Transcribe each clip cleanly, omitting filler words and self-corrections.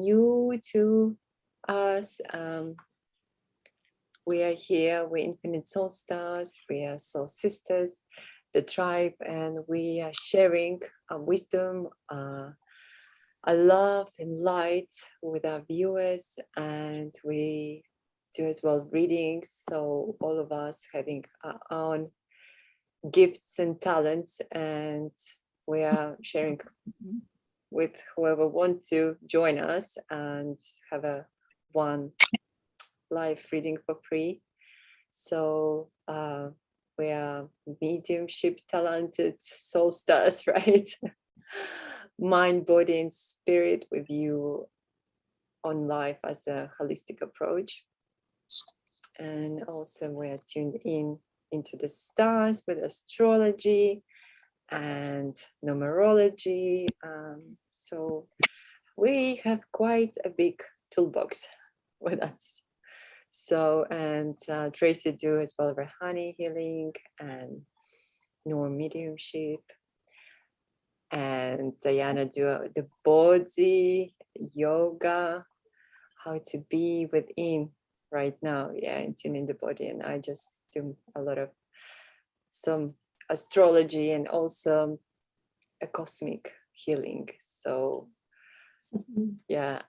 new to us, we are here, we're Infinite Soul Stars, we are Soul Sisters, the tribe, and we are sharing our wisdom, our love and light with our viewers, and we do as well readings, so all of us having our own gifts and talents, and we are sharing with whoever wants to join us and have a one live reading for free. So we are mediumship talented soul stars, right? Mind, body, and spirit with you on life as a holistic approach. And also we are tuned in into the stars with astrology and numerology. So we have quite a big toolbox with us. So, and Tracy do as well Rahani healing and Noor mediumship. And Diana do the body, yoga, how to be within right now. Yeah, and tune in the body. And I just do a lot of some astrology and also a cosmic healing. So yeah,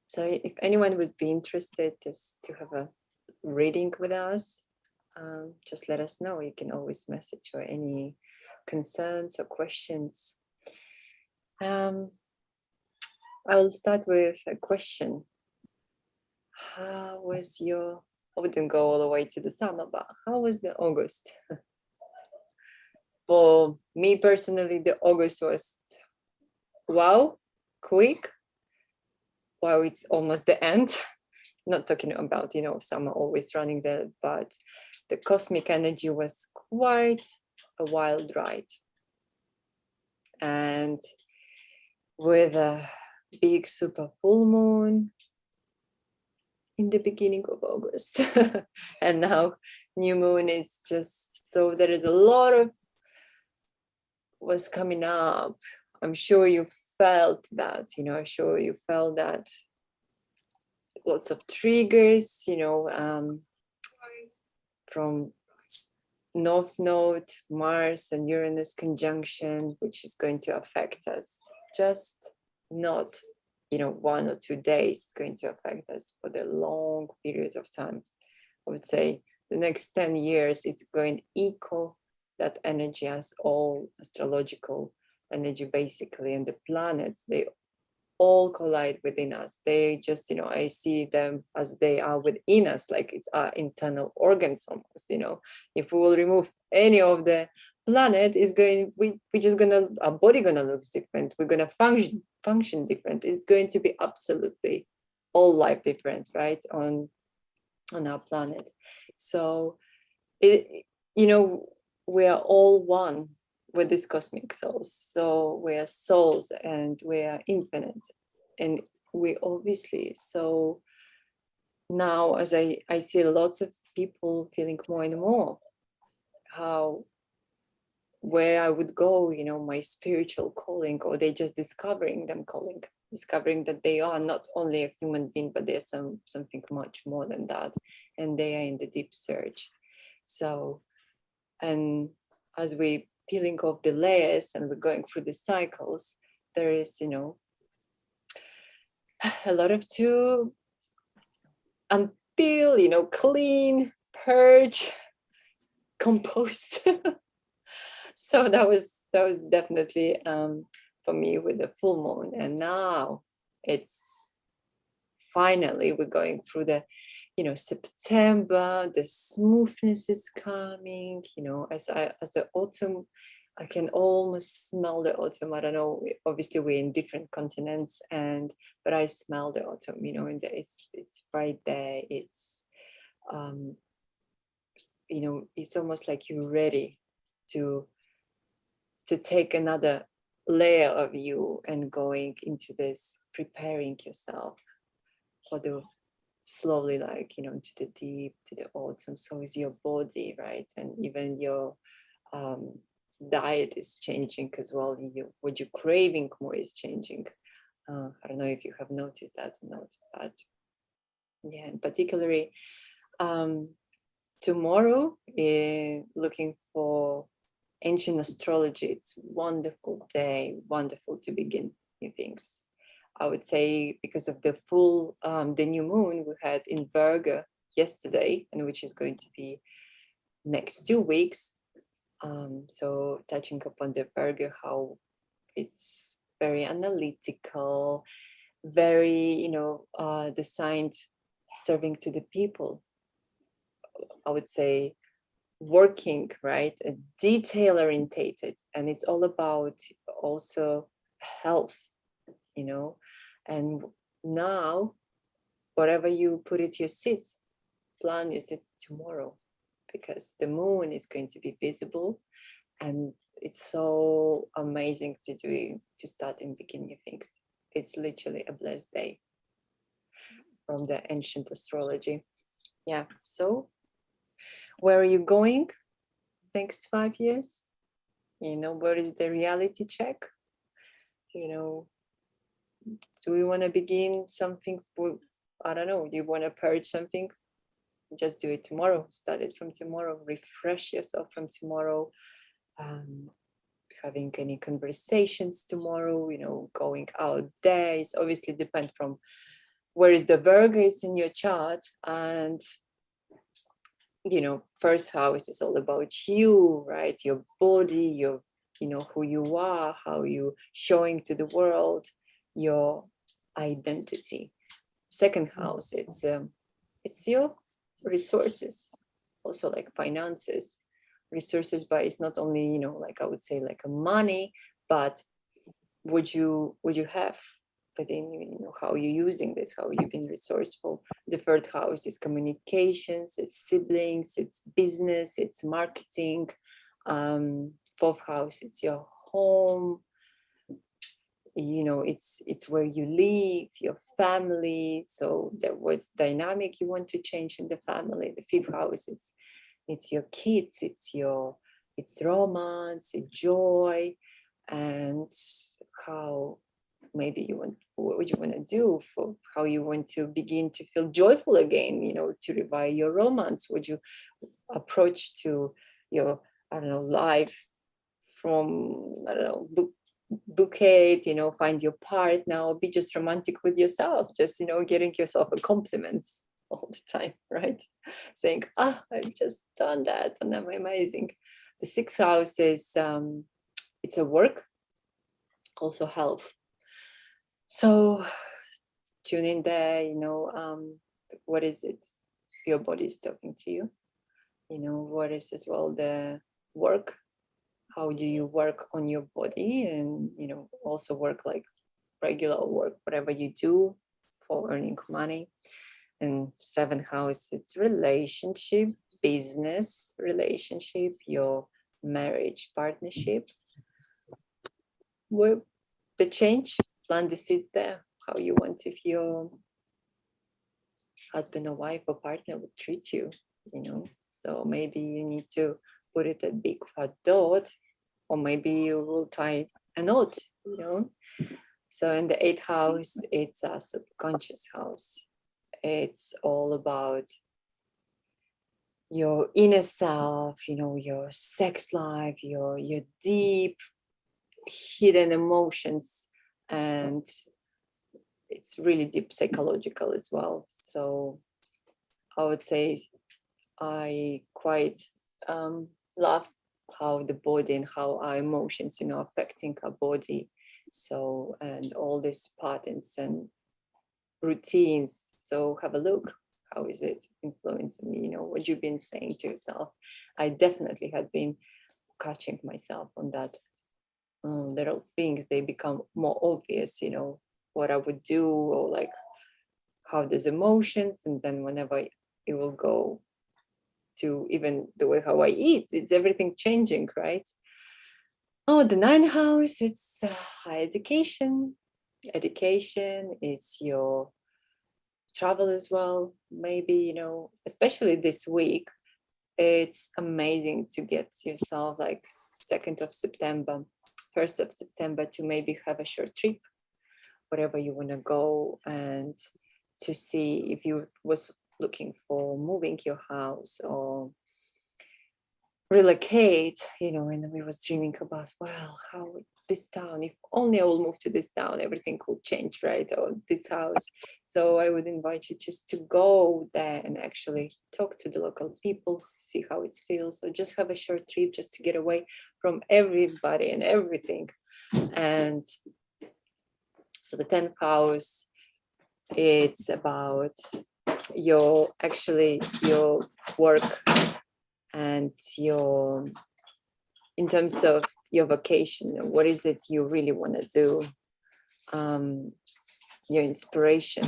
so if anyone would be interested just to have a reading with us, just let us know. You can always message or any concerns or questions. I will start with a question. How was your, I wouldn't go all the way to the summer, but how was the August? For me personally, the August was, wow, quick. Wow, it's almost the end. Not talking about, summer always running there, but the cosmic energy was quite a wild ride. And with a big super full moon in the beginning of August. And now new moon is just, so there is a lot of what's coming up. I'm sure you felt that, I'm sure you felt that lots of triggers, from North Node, Mars and Uranus conjunction, which is going to affect us. Just not, 1 or 2 days. It's going to affect us for the long period of time. I would say the next 10 years, it's going to echo that energy as all astrological energy, basically, and the planets, they all collide within us. They just, I see them as they are within us, like it's our internal organs almost, If we will remove any of the planet, our body gonna look different. We're gonna function different. It's going to be absolutely all life different, right? On our planet. So we are all one with this cosmic souls. So we are souls and we are infinite. And we obviously, so now as I see lots of people feeling more and more where I would go, my spiritual calling, or they just discovering that they are not only a human being, but there's something much more than that. And they are in the deep search. So, and as we peeling off the layers and we're going through the cycles, there is, a lot of to unpeel, clean, purge, compost. So that was definitely for me with the full moon. And now it's finally we're going through the September, the smoothness is coming, as the autumn, I can almost smell the autumn. I don't know, obviously we're in different continents, but I smell the autumn, and it's right there. It's it's almost like you're ready to take another layer of you and going into this, preparing yourself for the slowly, to the deep, to the autumn. So is your body, right? And even your diet is changing as well. What you're craving more is changing. I don't know if you have noticed that or not, but yeah, and particularly tomorrow, looking for ancient astrology. It's wonderful day, wonderful to begin new things. I would say because of the the new moon we had in Virgo yesterday, and which is going to be next 2 weeks. So touching upon the Virgo, how it's very analytical, very, designed serving to the people. I would say working, right? Detail orientated, and it's all about also health, you know. And now, whatever you put it your seeds, plan your seeds tomorrow, because the moon is going to be visible, and it's so amazing to start and begin new things. It's literally a blessed day from the ancient astrology. Yeah. So where are you going next 5 years? Where is the reality check? Do we want to begin something? I don't know. Do you want to purge something? Just do it tomorrow. Start it from tomorrow. Refresh yourself from tomorrow. Having any conversations tomorrow, going out there. It's obviously depend from where is the Virgo is in your chart. And first house is all about you, right? Your body, your who you are, how you showing to the world, your identity. Second house, it's your resources, also like finances. Resources, but it's not only like I would say like a money, but would you have, but then how you're using this, how you've been resourceful. The third house is communications, it's siblings, it's business, it's marketing. Fourth house, it's your home, it's where you live, your family. So there was dynamic you want to change in the family. The fifth house, it's your kids, it's romance, it's joy, and how maybe what would you want to do, for how you want to begin to feel joyful again, to revive your romance. Would you approach to your, I don't know, life from, I don't know, bouquet, find your partner, or be just romantic with yourself, just, getting yourself a compliments all the time, right? Saying, I've just done that and I'm amazing. The sixth house is, it's a work, also health. So tune in there, what is it? Your body is talking to you. What is as well the work? How do you work on your body, and also work like regular work, whatever you do for earning money. And seventh house, it's relationship, business relationship, your marriage partnership. Well, the change, plant the seeds there. How you want, if your husband or wife or partner would treat you, So maybe you need to put it a big fat dot, or maybe you will tie a knot, So in the eighth house, it's a subconscious house. It's all about your inner self, your sex life, your deep hidden emotions, and it's really deep psychological as well. So I would say I quite love how the body and how our emotions, affecting our body. So, and all these patterns and routines. So have a look. How is it influencing me? What you've been saying to yourself. I definitely had been catching myself on that. Little things, they become more obvious, what I would do, or like how there's emotions. And then whenever it will go to even the way how I eat, it's everything changing, right? Oh, the ninth house, it's higher education. Education is your travel as well. Maybe, especially this week, it's amazing to get yourself like 2nd of September, 1st of September, to maybe have a short trip, wherever you want to go, and to see if you was looking for moving your house or relocate, and we was dreaming about, well, how this town, if only I will move to this town, everything could change, right? Or this house. So I would invite you just to go there and actually talk to the local people, see how it feels, or just have a short trip just to get away from everybody and everything. And so the 10th house, it's about your work and your, in terms of your vocation, what is it you really want to do, your inspiration,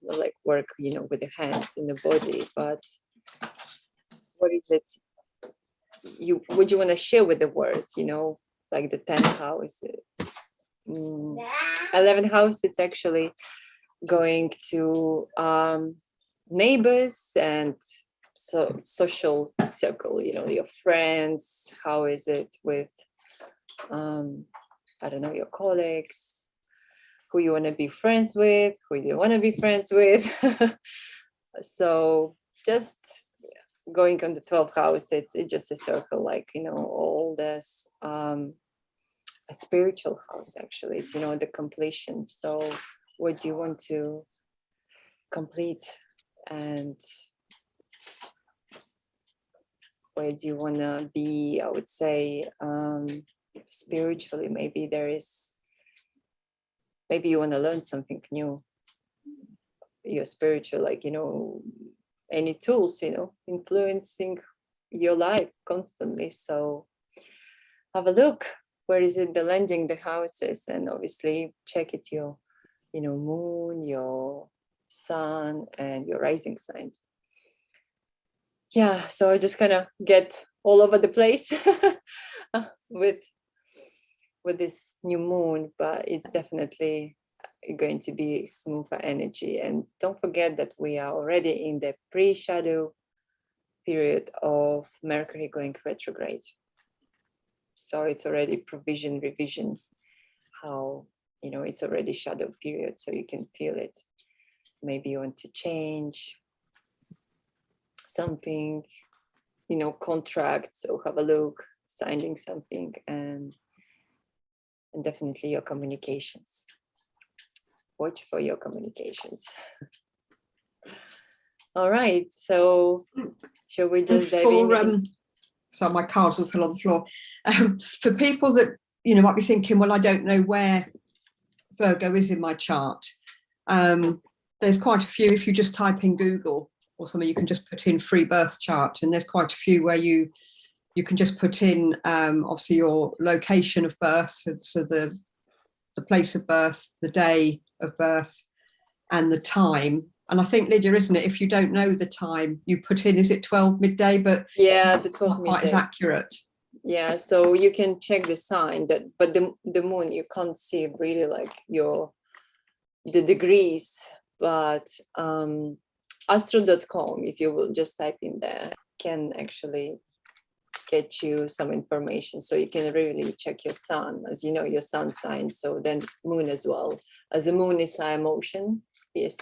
like work, with the hands and the body, but what is it would you want to share with the world, like the 10th house. 11th house is actually going to neighbors and social circle, your friends. How is it with I don't know, your colleagues, who you want to be friends with, who you want to be friends with. So just going on the 12th house, it's just a circle, like, all this a spiritual house, actually. It's, the completion. So what do you want to complete, and where do you want to be, I would say, spiritually? Maybe you want to learn something new. You're spiritual, like, any tools, influencing your life constantly. So have a look, where is it the landing, the houses, and obviously check it, your moon, your sun, and your rising sign. Yeah, so I just kind of get all over the place with this new moon, but it's definitely going to be smoother energy. And don't forget that we are already in the pre-shadow period of Mercury going retrograde. So it's already revision, how, it's already shadow period, so you can feel it. Maybe you want to change something, contract, so have a look, signing something, and definitely your communications. Watch for your communications. All right, so shall we just dive in? So my cards will fall on the floor. For people that might be thinking, well, I don't know where Virgo is in my chart. There's quite a few. If you just type in Google or something, you can just put in free birth chart, and there's quite a few where you can just put in obviously your location of birth, so the place of birth, the day of birth, and the time. And I think, Lydia, isn't it, if you don't know the time, you put in, is it 12 midday? But yeah, the 12 not midday. Quite as accurate. Yeah, so you can check the sign, but the moon, you can't see really like the degrees. But astro.com, if you will just type in there, can actually get you some information, so you can really check your sun, as you know, your sun sign. So then moon as well, as the moon is our emotion, is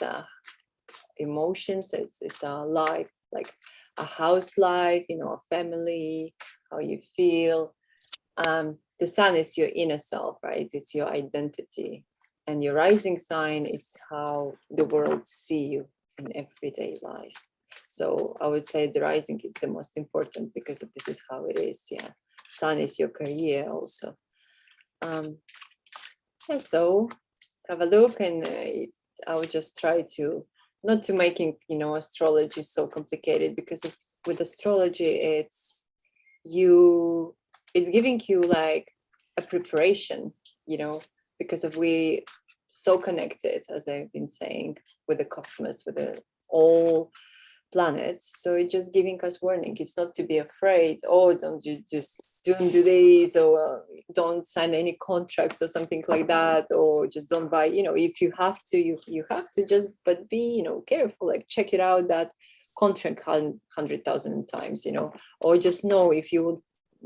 emotions, it's our life, like a house life, a family, how you feel. The sun is your inner self, right? It's your identity. And your rising sign is how the world see you in everyday life. So I would say the rising is the most important, because this is how it is. Yeah, sun is your career also. Yeah, so have a look, and I would just try to not to making astrology so complicated, because with astrology it's giving you like a preparation, because we so connected, as I've been saying, with the cosmos, with all planets. So it's just giving us warning. It's not to be afraid, don't do this, or don't sign any contracts or something like that, or just don't buy, if you have to, you have to just, but be, careful, like check it out, that contract 100,000 times, or just know, if you would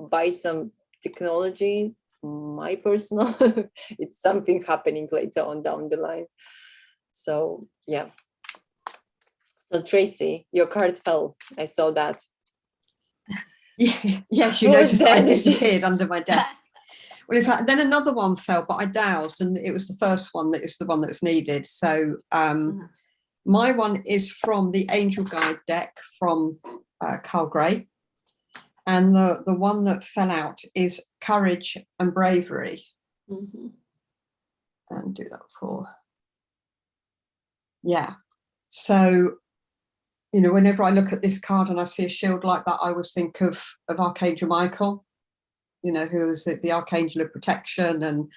buy some technology, my personal. It's something happening later on down the line. So yeah. So Tracy, your card fell. I saw that. Yeah, yes, you What was noticed the that I energy? disappeared under my desk. Well, in fact, then another one fell, but I dowsed, and it was the first one that is the one that's needed. So my one is from the Angel Guide deck from Carl Gray. And the one that fell out is Courage and Bravery. And do that for, yeah. So, you know, whenever I look at this card and I see a shield like that, I always think of Archangel Michael, you know, who is the Archangel of protection. And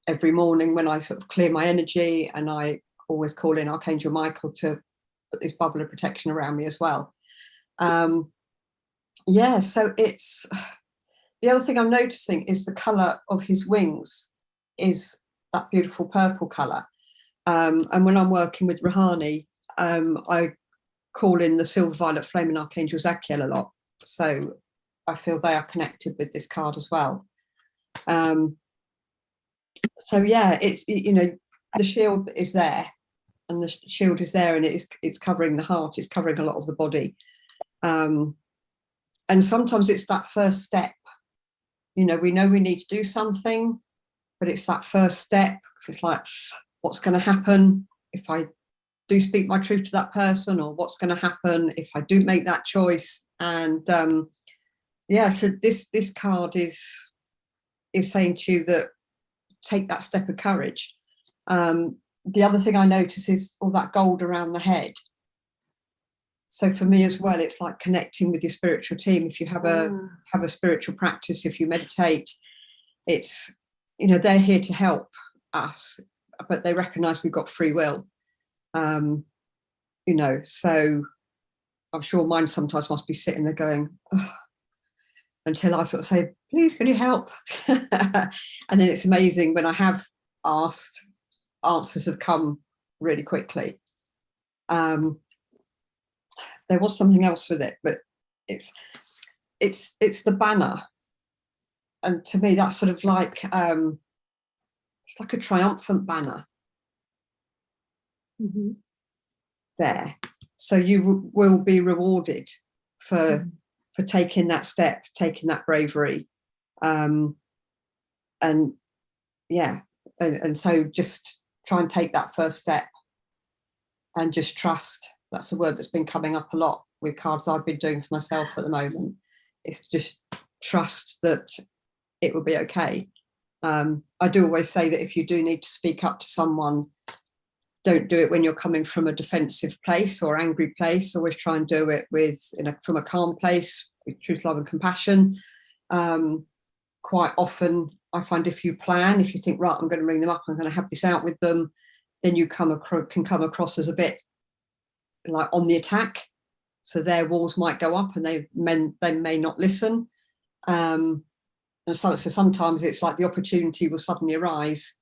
every morning when I sort of clear my energy, and I always call in Archangel Michael to put this bubble of protection around me as well. Yeah, so it's, the other thing I'm noticing is the colour of his wings is that beautiful purple colour. And when I'm working with Rahani, I call in the silver violet flame and Archangel Zachiel a lot. So I feel they are connected with this card as well. So yeah, it's, you know, the shield is there, and the shield is there, and it's covering the heart, it's covering a lot of the body. And sometimes it's that first step. You know we need to do something, but it's that first step. It's like, what's going to happen if I do speak my truth to that person, or what's going to happen if I do make that choice? And yeah, so this card is saying to you that take that step of courage. The other thing I notice is all that gold around the head. So for me as well, it's like connecting with your spiritual team. If you have a spiritual practice, if you meditate, it's, you know, they're here to help us, but they recognize we've got free will. You know, so I'm sure mine sometimes must be sitting there going, oh, until I sort of say, please, can you help? And then it's amazing when I have asked, answers have come really quickly. There was something else with it, but it's the banner, and to me that's sort of like it's like a triumphant banner there. So you will be rewarded for taking that step, taking that bravery, and yeah, and so just try and take that first step and just trust. That's a word that's been coming up a lot with cards I've been doing for myself at the moment. It's just trust that it will be okay. I do always say that if you do need to speak up to someone, don't do it when you're coming from a defensive place or angry place. Always try and do it from a calm place, with truth, love and compassion. Quite often I find if you plan, if you think, right, I'm going to ring them up, I'm going to have this out with them, then you can come across as a bit like on the attack. So their walls might go up and they may not listen. And so sometimes it's like the opportunity will suddenly arise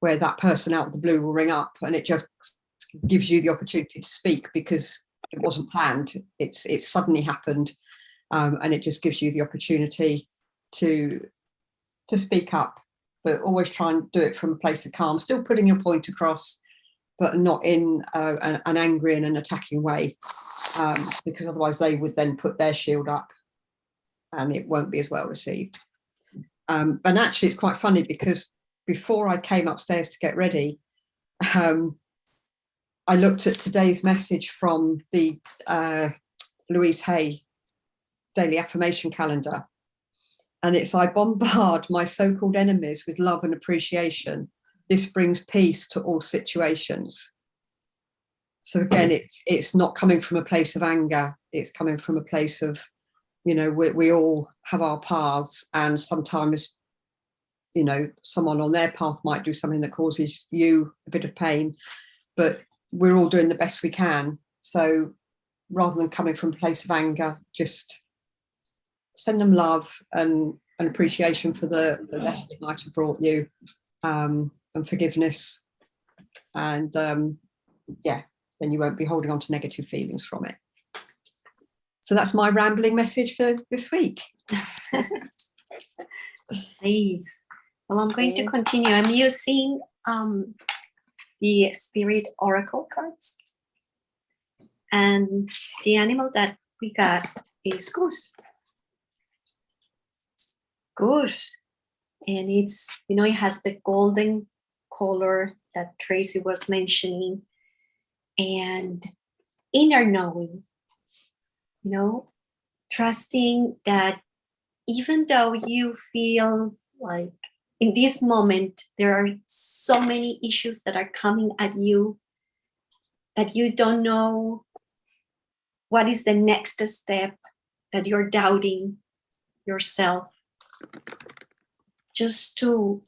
where that person out of the blue will ring up, and it just gives you the opportunity to speak because it wasn't planned. It's suddenly happened, and it just gives you the opportunity to speak up. But always try and do it from a place of calm, still putting your point across, but not in an angry and an attacking way, because otherwise they would then put their shield up and it won't be as well received. And actually it's quite funny because before I came upstairs to get ready, I looked at today's message from the Louise Hay daily affirmation calendar, and it's, I bombard my so-called enemies with love and appreciation. This brings peace to all situations. So again, it's not coming from a place of anger. It's coming from a place of, you know, we all have our paths, and sometimes, you know, someone on their path might do something that causes you a bit of pain, but we're all doing the best we can. So rather than coming from a place of anger, just send them love and appreciation for the lesson it might have brought you, and forgiveness, and yeah, then you won't be holding on to negative feelings from it. So that's my rambling message for this week. Please. Well, I'm going to Okay. continue. I'm using the Spirit Oracle cards. And the animal that we got is goose. Goose. And it's, it has the golden color that Tracy was mentioning. And inner knowing, trusting that even though you feel like in this moment there are so many issues that are coming at you, that you don't know what is the next step, that you're doubting yourself, just to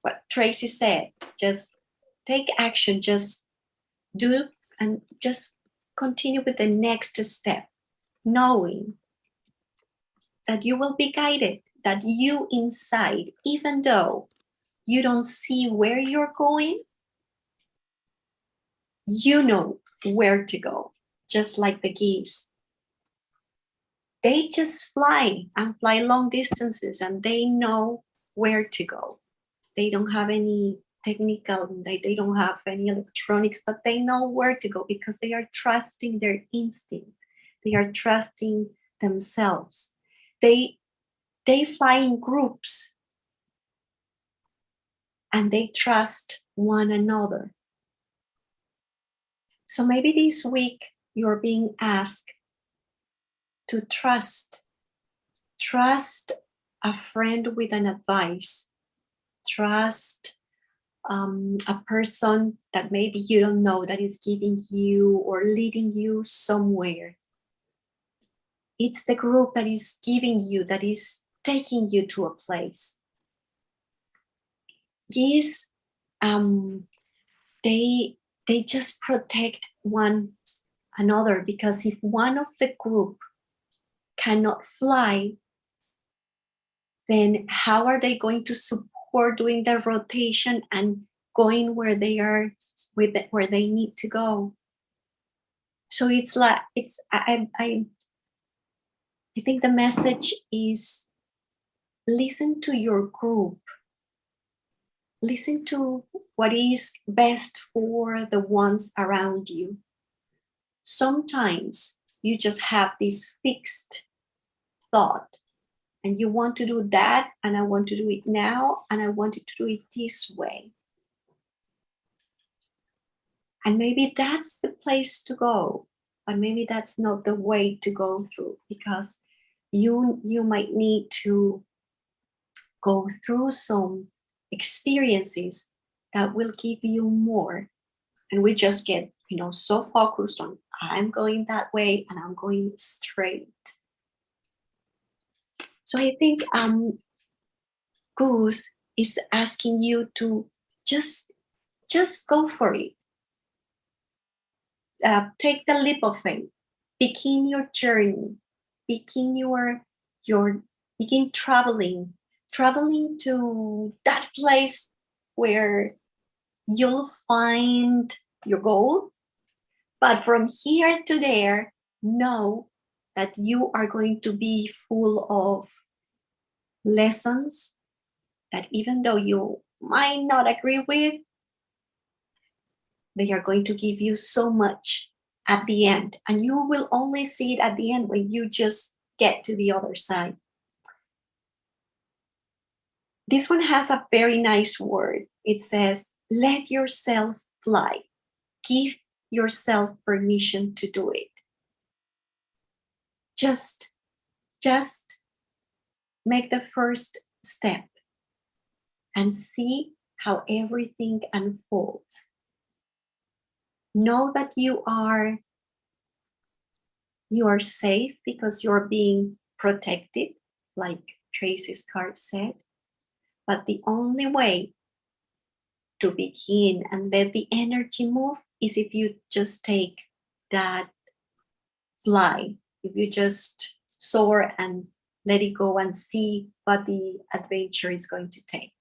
what Tracy said, just take action, just do, and just continue with the next step, knowing that you will be guided, that you inside, even though you don't see where you're going, you know where to go. Just like the geese, they just fly and fly long distances, and they know where to go. They don't have any technical, they don't have any electronics, but they know where to go because they are trusting their instinct. They are trusting themselves. They fly in groups and they trust one another. So maybe this week you're being asked to trust a friend with an advice, trust a person that maybe you don't know, that is giving you or leading you somewhere. It's the group that is giving you, that is taking you to a place. Geese, they just protect one another, because if one of the group cannot fly, then how are they going to support doing the rotation and going where they are, where they need to go? So it's like, I think the message is, listen to your group. Listen to what is best for the ones around you. Sometimes you just have this fixed thought and you want to do that, and I want to do it now, and I want to do it this way. And maybe that's the place to go, but maybe that's not the way to go through, because you might need to go through some experiences that will give you more. And we just get, so focused on, I'm going that way and I'm going straight. So I think Goose is asking you to just go for it. Take the leap of faith. Begin your journey. Begin begin traveling to that place where you'll find your goal. But from here to there, know that you are going to be full of lessons that, even though you might not agree with, they are going to give you so much at the end. And you will only see it at the end when you just get to the other side. This one has a very nice word. It says, let yourself fly. Give yourself permission to do it. Just make the first step and see how everything unfolds. Know that you are safe because you're being protected, like Tracy's card said. But the only way to begin and let the energy move is if you just take that fly, if you just soar and let it go and see what the adventure is going to take.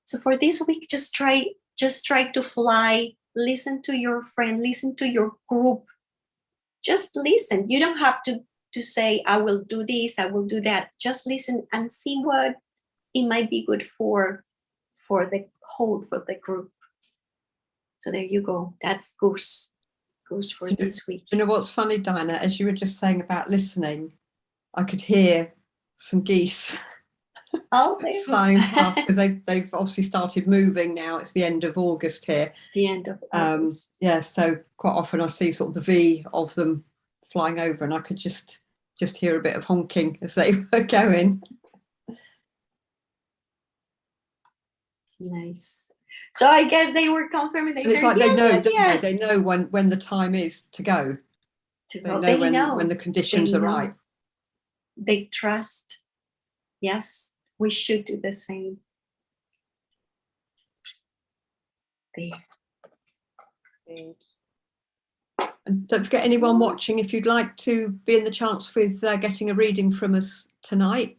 So for this week, just try to fly. Listen to your friend, listen to your group. Just listen. You don't have to to say, I will do this, I will do that. Just listen and see what it might be good for the whole, for the group. So there you go. That's goose for this week. You know what's funny, Diana? As you were just saying about listening, I could hear some geese flying past, because they've obviously started moving now. It's the end of August here. The end of August. Yeah, so quite often I see sort of the V of them flying over, and I could just hear a bit of honking as they were going. Nice. So I guess they were confirming. They it's said, like yes, they know, yes, don't yes. they know when the time is to go. They know when the conditions are right. They trust. Yes, we should do the same. There. Thanks. And don't forget, anyone watching, if you'd like to be in the chance with getting a reading from us tonight,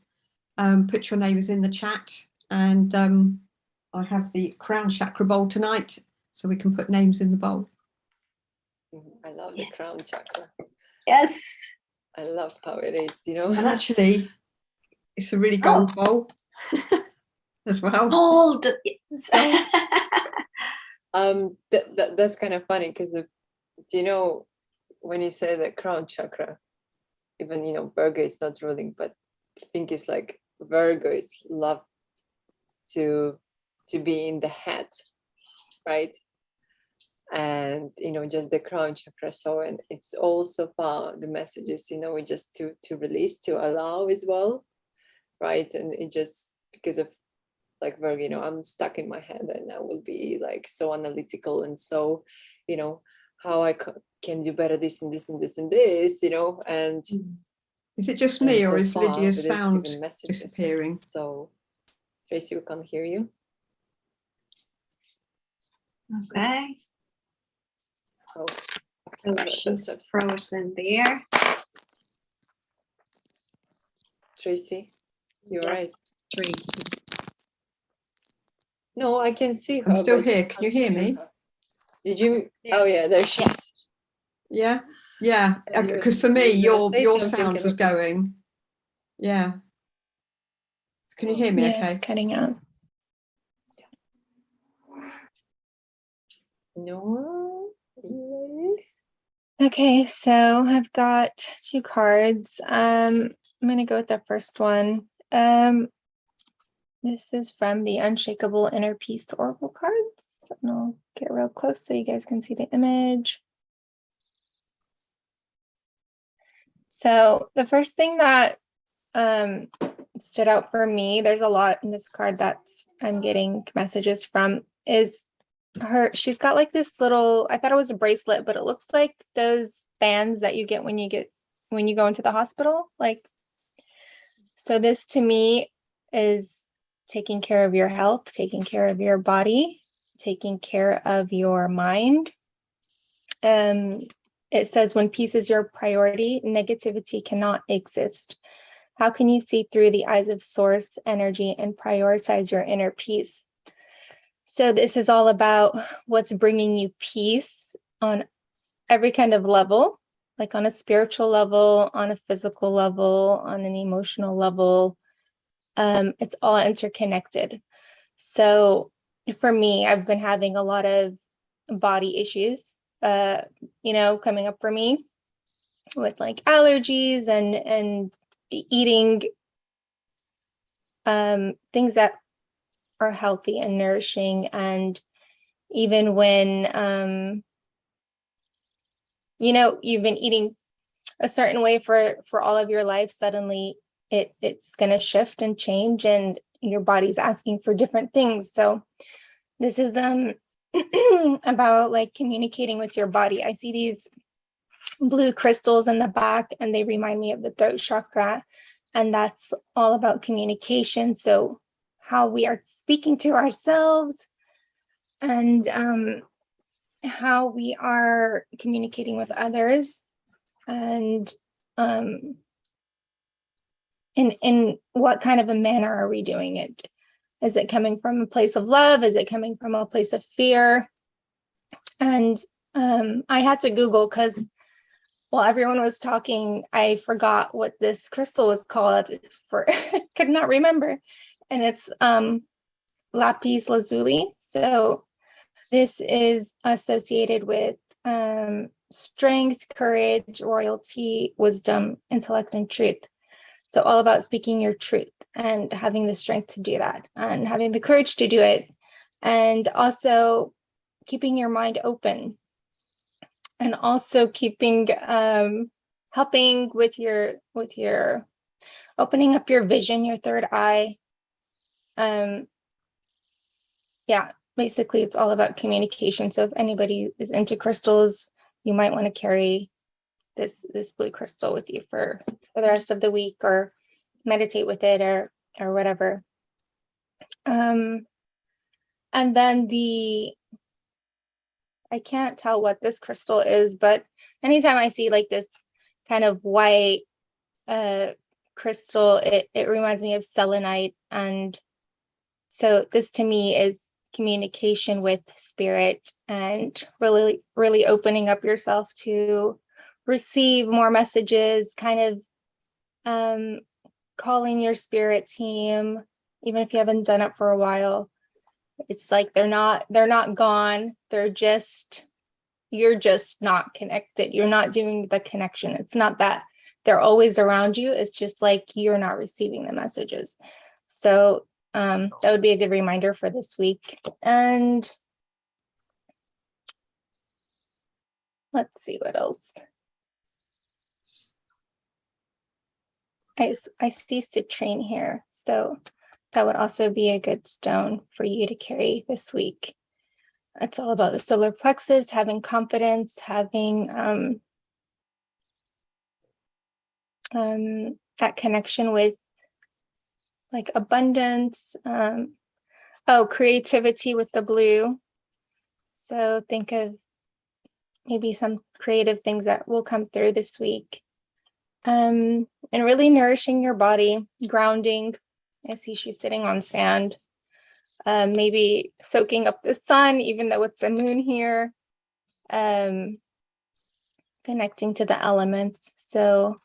put your names in the chat, and I have the crown chakra bowl tonight, so we can put names in the bowl. I love the crown chakra. Yes. I love how it is, you know. And actually, it's a really gold bowl as well. Gold. That's kind of funny, because do you know, when you say the crown chakra, even, you know, Virgo is not ruling, but I think it's like Virgo is love to be in the head, right? And, you know, just the crown chakra. So, and it's also found the messages, you know, just to release, to allow as well, right? And it just, because of like Virgo, you know, I'm stuck in my head, and I will be like so analytical, and so, you know, how I can do better, this and this and this and this, you know. And is it just me, or so is Lydia's sound messages disappearing? So Tracy, we can't hear you. Okay. Oh, She's frozen there. Tracy, you're right. Tracy. No, I can see her. I'm still here. Can you hear me? Did you? Oh yeah, there she is. Yeah, yeah. Because for me, your sound was going. Yeah. Can you hear me? Yeah, okay. It's cutting out. No. Okay, so I've got 2 cards. I'm gonna go with the first one. This is from the Unshakable Inner Peace Oracle cards. And I'll get real close so you guys can see the image. So the first thing that stood out for me, there's a lot in this card that's I'm getting messages from, is she's got like this little, I thought it was a bracelet, but it looks like those bands that you get when you go into the hospital. Like, so this to me is taking care of your health, taking care of your body, taking care of your mind. It says, when peace is your priority, negativity cannot exist. How can you see through the eyes of source energy and prioritize your inner peace? So this is all about what's bringing you peace on every kind of level, like on a spiritual level, on a physical level, on an emotional level. It's all interconnected. So for me, I've been having a lot of body issues, coming up for me with like allergies and eating things that are healthy and nourishing. And even when you've been eating a certain way for all of your life, suddenly it's going to shift and change, and your body's asking for different things. So this is about like communicating with your body. I see these blue crystals in the back, and they remind me of the throat chakra, and that's all about communication. So how we are speaking to ourselves, and how we are communicating with others, and in what kind of a manner are we doing it? Is it coming from a place of love? Is it coming from a place of fear? And I had to Google, because while everyone was talking, I forgot what this crystal was called for could not remember. And it's lapis lazuli. So this is associated with strength, courage, royalty, wisdom, intellect, and truth. So all about speaking your truth and having the strength to do that and having the courage to do it. And also keeping your mind open, and also keeping helping with your opening up your vision, your third eye. Yeah, basically it's all about communication. So if anybody is into crystals, you might want to carry this blue crystal with you for the rest of the week, or meditate with it, or whatever. And then I can't tell what this crystal is, but anytime I see like this kind of white crystal, it reminds me of selenite. And so this to me is communication with spirit, and really opening up yourself to receive more messages, kind of calling your spirit team, even if you haven't done it for a while. It's like they're not gone. You're just not connected. You're not doing the connection. It's not that they're always around you. It's just like you're not receiving the messages. So that would be a good reminder for this week. And let's see what else. I see citrine here. So that would also be a good stone for you to carry this week. It's all about the solar plexus, having confidence, having that connection with like abundance. Creativity with the blue. So think of maybe some creative things that will come through this week. And really nourishing your body, grounding. I see she's sitting on sand. Maybe soaking up the sun, even though it's a moon here. Connecting to the elements. So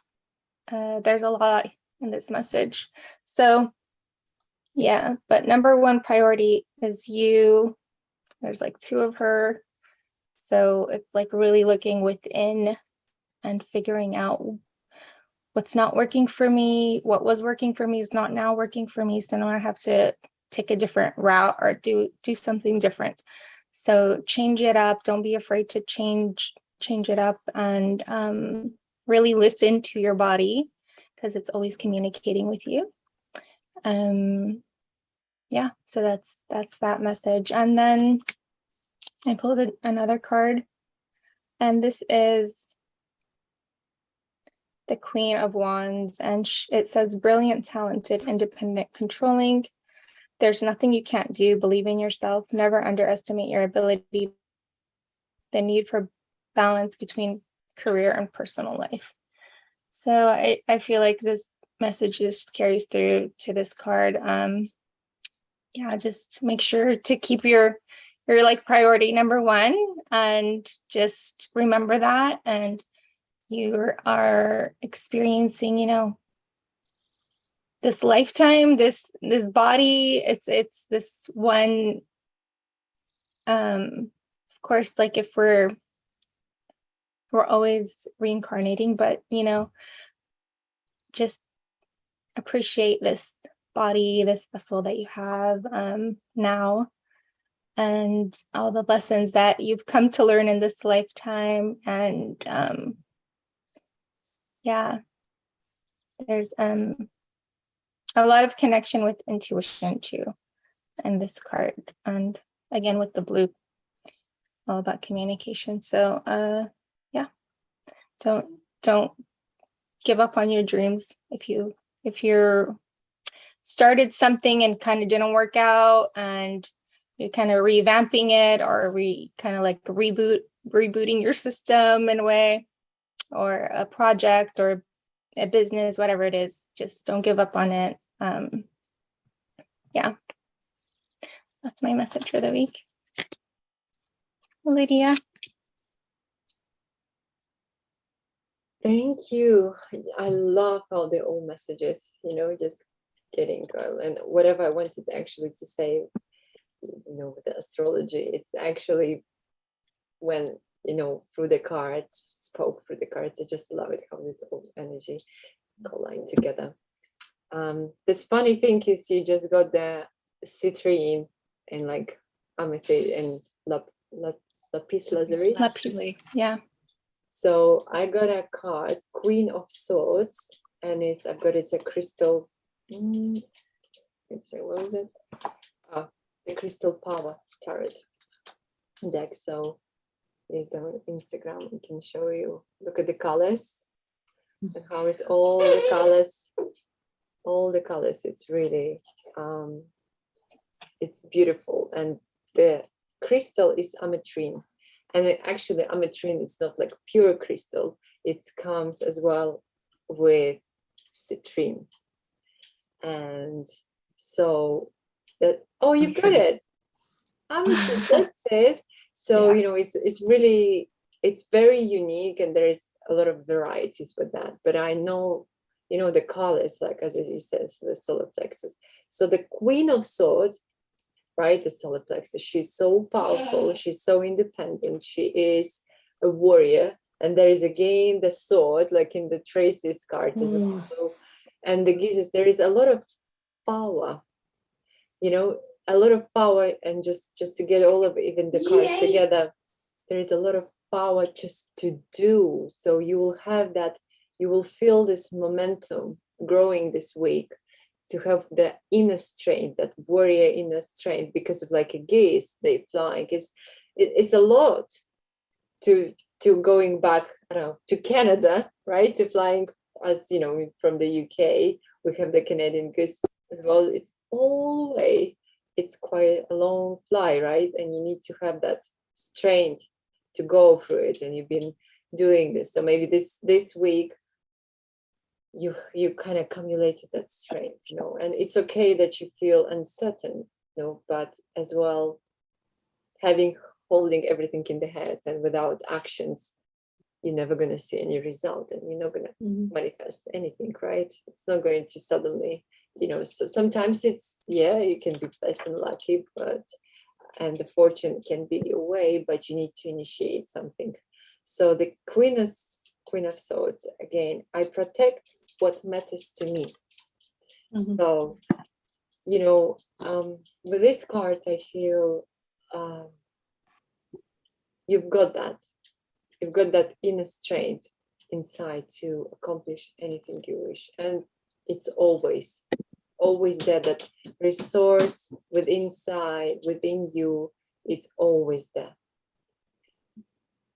there's a lot in this message. So yeah, but number one priority is you. There's like two of her. So it's like really looking within and figuring out what's not working for me. What was working for me is not now working for me. So now I have to take a different route or do something different. So change it up. Don't be afraid to change it up, and really listen to your body, because it's always communicating with you. Yeah, so that's that message. And then I pulled another card, and this is the Queen of Wands, and it says brilliant, talented, independent, controlling. There's nothing you can't do. Believe in yourself. Never underestimate your ability. The need for balance between career and personal life. So I feel like this message just carries through to this card. Yeah, just make sure to keep your like priority number one, and just remember that. And you are experiencing, this lifetime, this body. It's this one. Of course, like if we're always reincarnating, but just appreciate this body, this vessel that you have now, and all the lessons that you've come to learn in this lifetime. And yeah, there's a lot of connection with intuition too in this card, and again with the blue, all about communication. So yeah, don't give up on your dreams. If you're started something and kind of didn't work out, and you're kind of revamping it, or kind of like rebooting your system in a way, or a project or a business, whatever it is, just don't give up on it. Yeah, that's my message for the week. Lydia. Thank you. I love all the old messages, just getting and whatever I wanted actually to say, with the astrology, it's actually when, through the cards, spoke through the cards. I just love it how this old energy collide together. This funny thing is you just got the citrine and like amethyst and lapis lazuli. Lapis, yeah. So I got a card, Queen of Swords, and I've got it's a crystal. Let's see, what was it? The Crystal Power Tarot deck. So it's on Instagram. I can show you. Look at the colors and how is all the colors. All the colors. It's really, it's beautiful, and the crystal is ametrine. And actually, ametrine is not like pure crystal. It comes as well with citrine. And so that, oh, you got it. Amethyst, that's it. So, it's really, it's very unique, and there is a lot of varieties with that. But I know, the colors, like as he says, the solar plexus. So the Queen of Swords, right, the solar plexus, she's so powerful, she's so independent, she is a warrior, and there is again the sword, like in the Tracy's card as well. So, and the Gizzes, there is a lot of power, a lot of power, and just to get all of even the cards together, there is a lot of power just to do. So you will have that, you will feel this momentum growing this week, to have the inner strength, that warrior inner strength, because of like a geese, they fly. It's a lot to going back, I don't know, to Canada, right? To flying, as from the UK, we have the Canadian goose as well. It's all the way. It's quite a long fly, right? And you need to have that strength to go through it. And you've been doing this. So maybe this week, you kind of accumulated that strength, and it's okay that you feel uncertain, but as well, holding everything in the head and without actions, you're never going to see any result, and you're not going to manifest anything, right? It's not going to suddenly, so sometimes it's, you can be blessed and lucky, and the fortune can be your way, but you need to initiate something. So the Queen of Swords, again, I protect what matters to me. So, with this card, I feel you've got that inner strength inside to accomplish anything you wish. And it's always there, that resource within you, it's always there.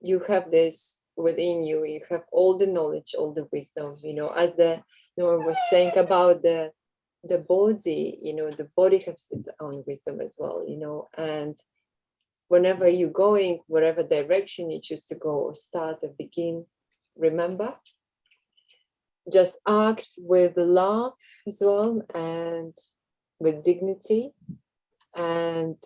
You have this within you, you have all the knowledge, all the wisdom, as the Noor was saying about the body, the body has its own wisdom as well, and whenever you're going, whatever direction you choose to go or start or begin, remember, just act with love as well, and with dignity, and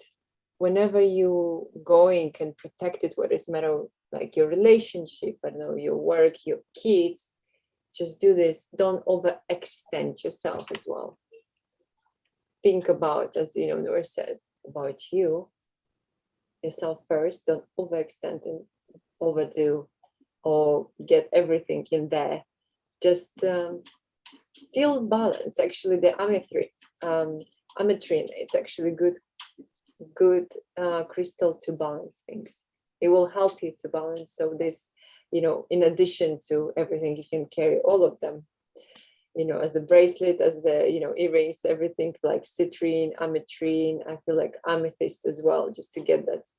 whenever you going and protect it, what is matter, like your relationship, I don't know, your work, your kids, just do this. Don't overextend yourself as well. Think about, as Noor said, about yourself first. Don't overextend and overdo or get everything in there. Just feel balance. Actually, the ametrine, it's actually good crystal to balance things. It will help you to balance. So this, in addition to everything, you can carry all of them, as a bracelet, as the, earrings, everything, like citrine, ametrine. I feel like amethyst as well, just to get that,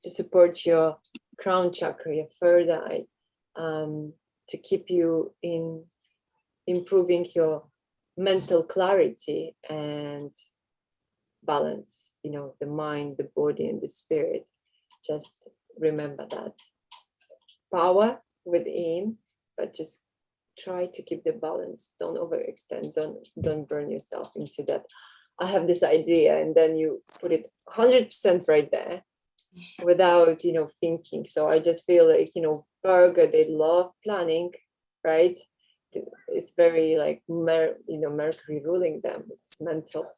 to support your crown chakra, your third eye, to keep you in improving your mental clarity and balance, the mind, the body, and the spirit. Just remember that power within, but just try to keep the balance. Don't overextend. Don't burn yourself into that. I have this idea, and then you put it 100% right there without thinking. So I just feel like Virgo, they love planning, right? It's very like Mercury ruling them. It's mental,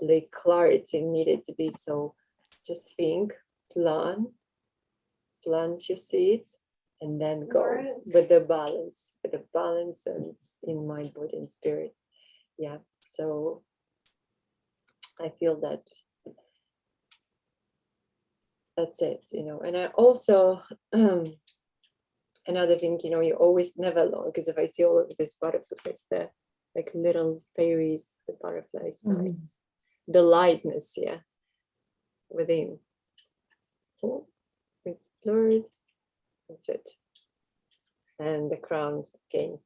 like clarity needed to be. So just think, plant your seeds, and then go with the balance, and in mind, body, and spirit. Yeah. So I feel that that's it, and I also another thing, you're always never alone, because if I see all of these butterflies, they're like little fairies, the butterfly signs, the lightness, within. Oh, it's blurred. That's it. And the crown again.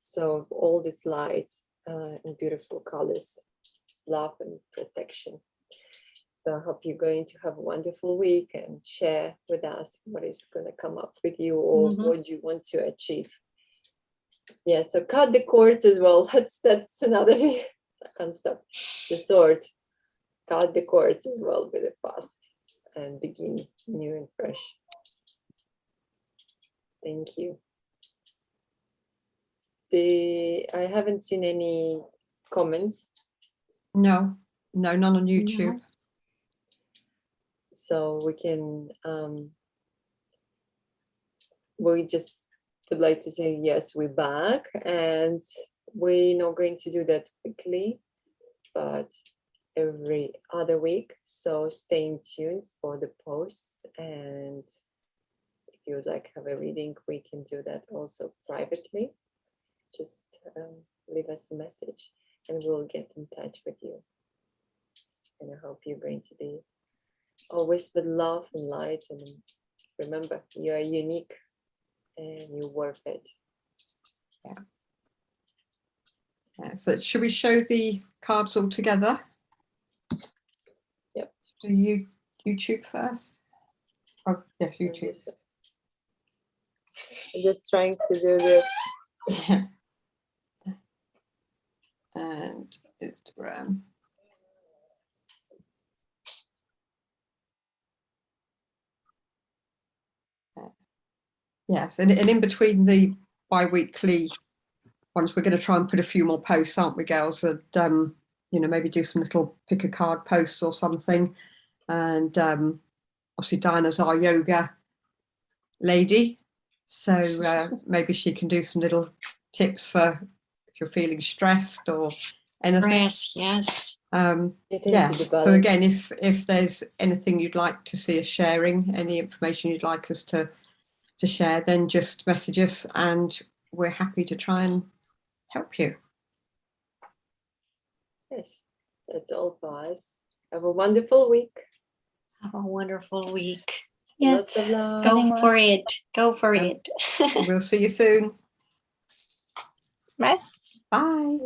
So all these lights and beautiful colors, love and protection. So I hope you're going to have a wonderful week and share with us what is going to come up with you, or what you want to achieve. Yeah, so cut the cords as well. That's another thing. I can't stop. The sword. Cut the cords as well with the past and begin new and fresh. Thank you. I haven't seen any comments. No, none on YouTube. No. So we can, we just would like to say, yes, we're back, and we're not going to do that quickly, but every other week. So stay tuned for the posts, and if you would like to have a reading, we can do that also privately. Just leave us a message and we'll get in touch with you. And I hope you're going to be always with love and light, and remember, you are unique and you're worth it. Yeah. So should we show the cards all together? Yep. Do you YouTube first? Oh yes, YouTube. I'm just trying to do the And Instagram. Yes, and in between the bi-weekly ones, we're going to try and put a few more posts, aren't we, girls? And maybe do some little pick a card posts or something. And obviously Diana's our yoga lady, so maybe she can do some little tips for if you're feeling stressed or anything. Yes. Yeah. So again, if there's anything you'd like to see us sharing, any information you'd like us to share, then just message us and we're happy to try and help you. Yes, that's all for us. Have a wonderful week. Have a wonderful week. Yes. Lots of love. Go for it. Go for it. We'll see you soon. Bye. Bye.